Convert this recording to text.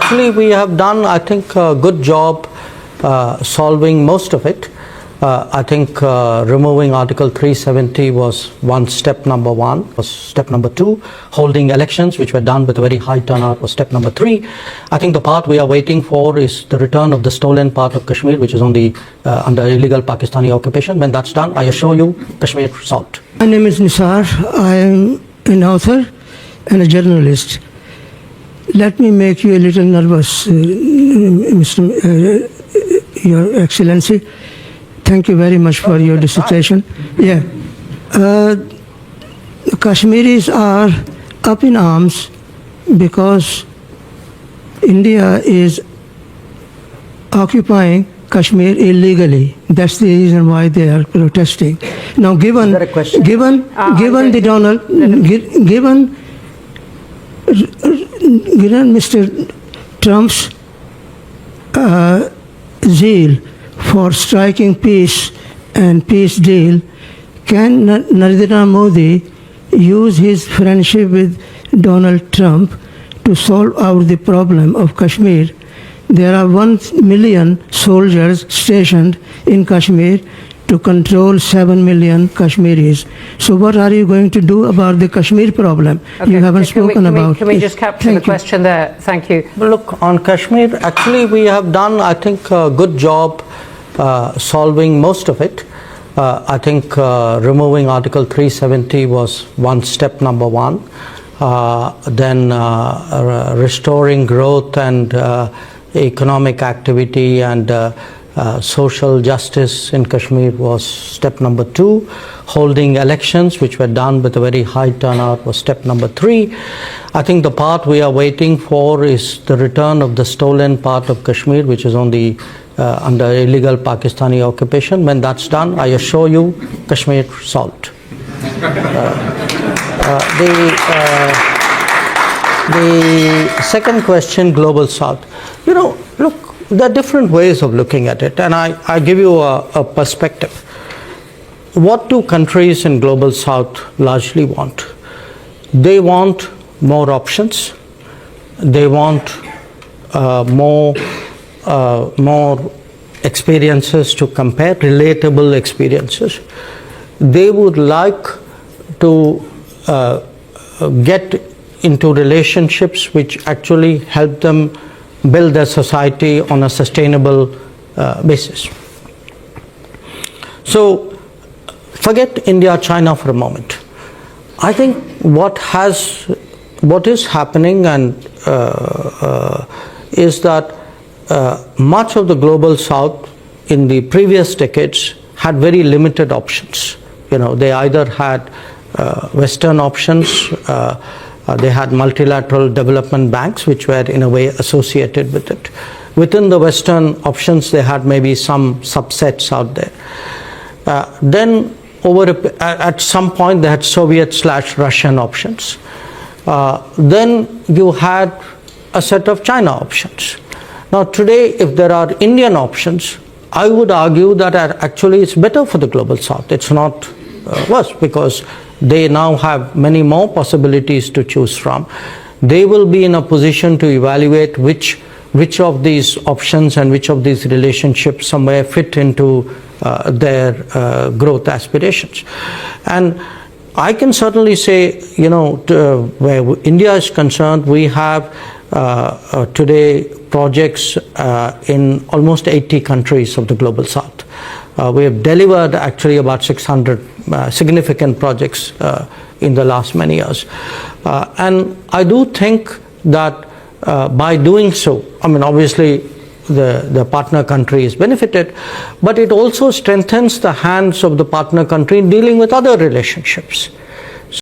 actually we have done, I think, a good job solving most of it. I think removing Article 370 was step number one. Was step number two. Holding elections, which were done with a very high turnout, was step number three. I think the part we are waiting for is the return of the stolen part of Kashmir, which is on the under illegal Pakistani occupation. When that's done, I assure you, Kashmir solved. My name is Nisar. I am an author and a journalist. Let me make you a little nervous, Your Excellency. Thank you very much for your dissertation. Yeah. Kashmiris are up in arms because India is occupying Kashmir illegally. That's the reason why they are protesting. Now, given Mr. Trump's zeal for striking peace and peace deal, can Narendra Modi use his friendship with Donald Trump to solve out the problem of Kashmir? There are 1 million soldiers stationed in Kashmir to control 7 million Kashmiris. So what are you going to do about the Kashmir problem? Okay, you haven't spoken about it. Can we just capture the question there? Thank you. Look, on Kashmir, actually we have done, I think, a good job solving most of it. I think removing Article 370 was step number one. Then restoring growth and economic activity and social justice in Kashmir was step number two. Holding elections, which were done with a very high turnout, was step number three. I think the part we are waiting for is the return of the stolen part of Kashmir, which is on the under illegal Pakistani occupation. When that's done, I assure you, Kashmir solved. The second question, Global South. You know, look, there are different ways of looking at it, and I give you a perspective. What do countries in Global South largely want? They want more options. They want more experiences to compare, relatable experiences. They would like to get into relationships which actually help them build their society on a sustainable basis. So forget India, China for a moment. I think what is happening and is that much of the Global South in the previous decades had very limited options. You know, they either had Western options, they had multilateral development banks which were in a way associated with it. Within the Western options, they had maybe some subsets out there. Then at some point they had Soviet/Russian options. Then you had a set of China options. Now today, if there are Indian options, I would argue that actually it's better for the Global South. It's not worse, because they now have many more possibilities to choose from. They will be in a position to evaluate which of these options and which of these relationships somewhere fit into their growth aspirations. And I can certainly say, you know, where India is concerned, we have today projects in almost 80 countries of the Global South. We have delivered actually about 600 significant projects in the last many years. And I do think that by doing so, I mean, obviously the partner country is benefited, but it also strengthens the hands of the partner country in dealing with other relationships.